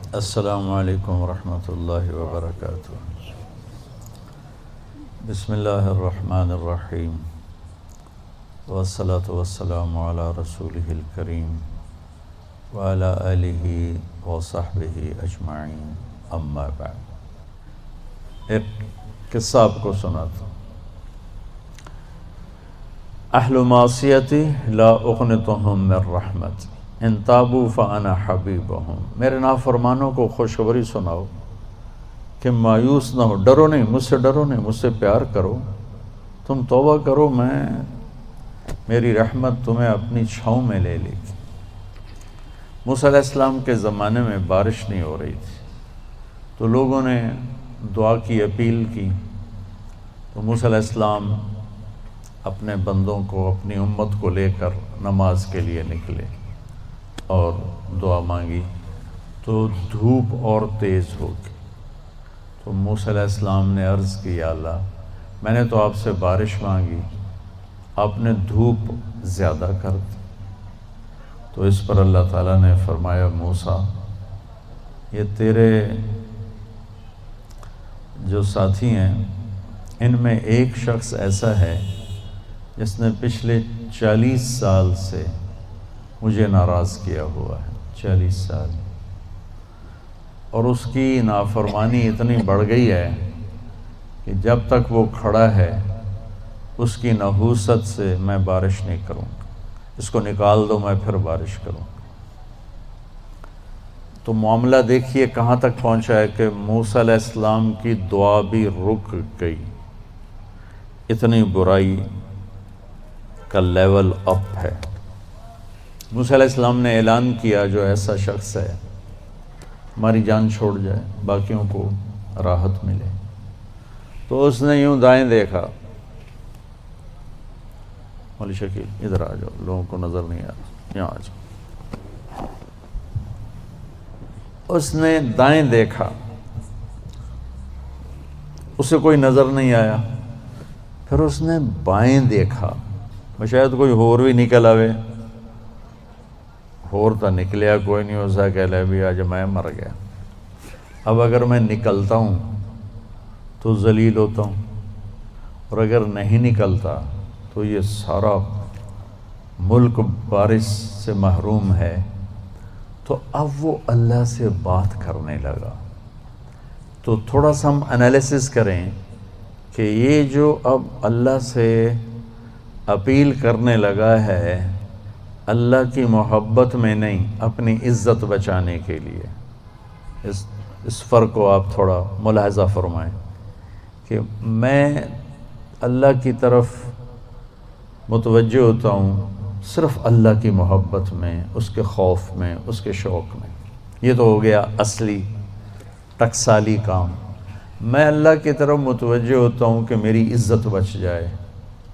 السلام علیکم ورحمۃ اللہ وبرکاتہ۔ بسم اللہ الرحمن الرحیم، والصلاة والسلام علی رسولہ الکریم وعلی آلہ وصحبہ اجمعین، اما بعد۔ ایک قصہ آپ کو سناتا ہوں۔ اہل معصیتی لا اقنطہم من رحمت ان تابوا فانا حبیبہم۔ میرے نافرمانوں کو خوشخبری سناؤ کہ مایوس نہ ہو، ڈرو نہیں، مجھ سے ڈرو نہیں، مجھ سے پیار کرو، تم توبہ کرو، میری رحمت تمہیں اپنی چھاؤں میں لے لے گی۔ موسیٰ علیہ السلام کے زمانے میں بارش نہیں ہو رہی تھی، تو لوگوں نے دعا کی، اپیل کی، تو موسیٰ علیہ السلام اپنے بندوں کو، اپنی امت کو لے کر نماز کے لیے نکلے اور دعا مانگی، تو دھوپ اور تیز ہو گئی۔ تو موسیٰ علیہ السلام نے عرض کی، یا اللہ، میں نے تو آپ سے بارش مانگی، آپ نے دھوپ زیادہ کر دی۔ تو اس پر اللہ تعالیٰ نے فرمایا، موسیٰ، یہ تیرے جو ساتھی ہیں ان میں ایک شخص ایسا ہے جس نے پچھلے 40 سال سے مجھے ناراض کیا ہوا ہے، 40 سال، اور اس کی نافرمانی اتنی بڑھ گئی ہے کہ جب تک وہ کھڑا ہے اس کی نحوست سے میں بارش نہیں کروں گا، اس کو نکال دو، میں پھر بارش کروں گا۔ تو معاملہ دیکھیے کہاں تک پہنچا ہے کہ موسیٰ علیہ السلام کی دعا بھی رک گئی، اتنی برائی کا لیول اپ ہے۔ موسیٰ علیہ السلام نے اعلان کیا، جو ایسا شخص ہے ہماری جان چھوڑ جائے، باقیوں کو راحت ملے۔ تو اس نے یوں دائیں دیکھا، مولی شکیل ادھر آ جاؤ، لوگوں کو نظر نہیں آ رہا، یہاں آ جاؤ۔ اس نے دائیں دیکھا، اسے کوئی نظر نہیں آیا۔ پھر اس نے بائیں دیکھا، شاید کوئی ہور بھی نکل آوے، ہور تو نکلیا کوئی نہیں، ہو سا کہہ لے بھی آج میں مر گیا، اب اگر میں نکلتا ہوں تو ذلیل ہوتا ہوں، اور اگر نہیں نکلتا تو یہ سارا ملک بارش سے محروم ہے۔ تو اب وہ اللہ سے بات کرنے لگا۔ تو تھوڑا سا ہم انالیسس کریں کہ یہ جو اب اللہ سے اپیل کرنے لگا ہے، اللہ کی محبت میں نہیں، اپنی عزت بچانے کے لیے، اس فرق کو آپ تھوڑا ملاحظہ فرمائیں کہ میں اللہ کی طرف متوجہ ہوتا ہوں صرف اللہ کی محبت میں، اس کے خوف میں، اس کے شوق میں۔ یہ تو ہو گیا اصلی ٹکسالی کام۔ میں اللہ کی طرف متوجہ ہوتا ہوں کہ میری عزت بچ جائے،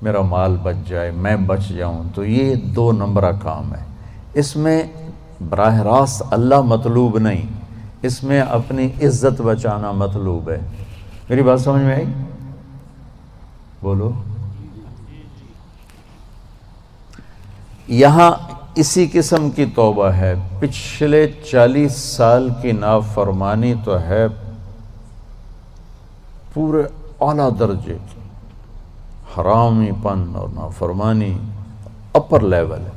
میرا مال بچ جائے، میں بچ جاؤں، تو یہ 2 نمبرہ کام ہے۔ اس میں براہ راست اللہ مطلوب نہیں، اس میں اپنی عزت بچانا مطلوب ہے۔ میری بات سمجھ میں آئی؟ بولو۔ یہاں اسی قسم کی توبہ ہے، پچھلے 40 سال کی نافرمانی تو ہے پورے اعلیٰ درجے کی، حرامی پن اور نافرمانی اپر لیول ہے،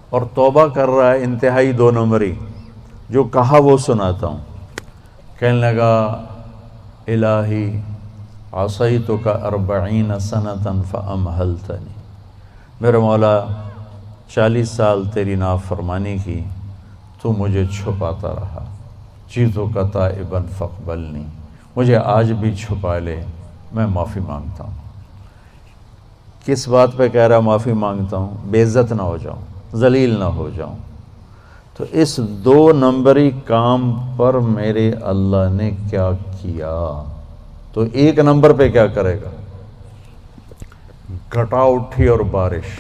اور توبہ کر رہا ہے انتہائی 2 نمبری۔ جو کہا وہ سناتا ہوں۔ کہنے لگا، الہی عصیتک 40 سنۃ فامہلتنی، میرے مولا 40 سال تیری نافرمانی کی، تو مجھے چھپاتا رہا، جئتک تائبا فاقبلنی، مجھے آج بھی چھپا لے، میں معافی مانگتا ہوں۔ کس بات پہ کہہ رہا معافی مانگتا ہوں؟ بے عزت نہ ہو جاؤں، ذلیل نہ ہو جاؤں۔ تو اس 2 نمبری کام پر میرے اللہ نے کیا کیا، تو 1 نمبر پہ کیا کرے گا؟ گھٹا اٹھی اور بارش۔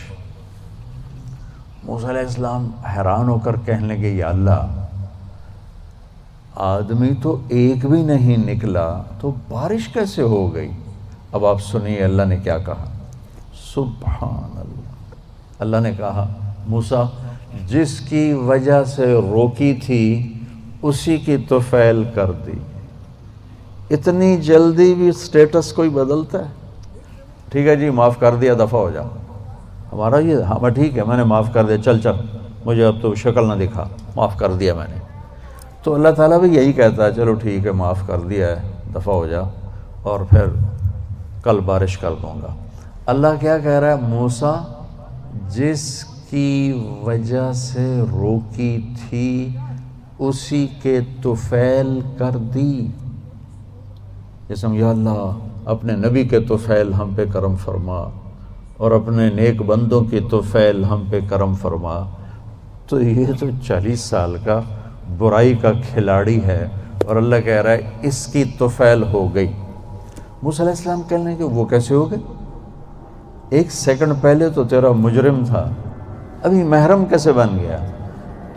موسیٰ علیہ السلام حیران ہو کر کہنے لگے، یا اللہ، آدمی تو ایک بھی نہیں نکلا تو بارش کیسے ہو گئی؟ اب آپ سنیے اللہ نے کیا کہا۔ سبحان اللہ، اللہ نے کہا، موسیٰ، جس کی وجہ سے روکی تھی اسی کی طفیل کر دی۔ اتنی جلدی بھی سٹیٹس کوئی بدلتا ہے؟ ٹھیک ہے جی معاف کر دیا، دفع ہو جاؤ۔ ہمارا یہ ہاں ٹھیک ہے میں نے معاف کر دیا، چل مجھے اب تو شکل نہ دکھا، معاف کر دیا میں نے۔ تو اللہ تعالیٰ بھی یہی کہتا ہے چلو ٹھیک ہے معاف کر دیا ہے، دفع ہو جا، اور پھر کل بارش کر دوں گا۔ اللہ کیا کہہ رہا ہے؟ موسیٰ جس کی وجہ سے روکی تھی اسی کے طفیل کر دی۔ جیسے یا اللہ اپنے نبی کے طفیل ہم پہ کرم فرما، اور اپنے نیک بندوں کی طفیل ہم پہ کرم فرما۔ تو یہ تو 40 سال کا برائی کا کھلاڑی ہے، اور اللہ کہہ رہا ہے اس کی طفیل ہو گئی۔ موسیٰ علیہ السلام کہنے لگے وہ کیسے ہو گئے؟ 1 سیکنڈ پہلے تو تیرا مجرم تھا، ابھی محرم کیسے بن گیا؟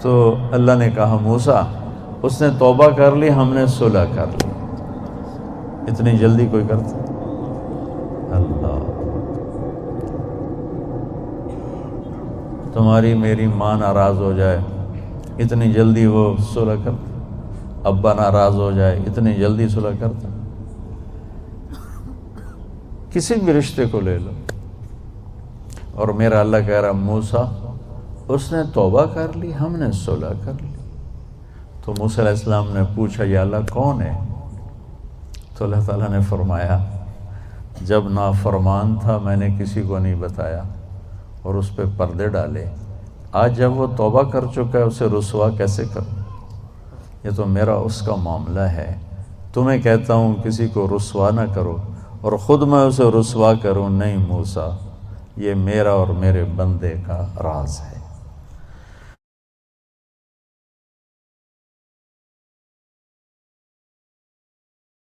تو اللہ نے کہا موسیٰ اس نے توبہ کر لی، ہم نے صلح کر لی۔ اتنی جلدی کوئی کرتا؟ اللہ، تمہاری میری ماں ناراض ہو جائے اتنی جلدی وہ صلح کرتا؟ ابا ناراض ہو جائے اتنی جلدی صلح کرتا؟ کسی بھی رشتے کو لے لو، اور میرا اللہ کہہ رہا موسیٰ اس نے توبہ کر لی، ہم نے صلح کر لی۔ تو موسیٰ علیہ السلام نے پوچھا یا اللہ کون ہے؟ تو اللہ تعالیٰ نے فرمایا جب نافرمان تھا میں نے کسی کو نہیں بتایا اور اس پہ پردے ڈالے، آج جب وہ توبہ کر چکا ہے اسے رسوا کیسے کروں؟ یہ تو میرا اس کا معاملہ ہے، تمہیں کہتا ہوں کسی کو رسوا نہ کرو اور خود میں اسے رسوا کروں؟ نہیں موسیٰ، یہ میرا اور میرے بندے کا راز ہے۔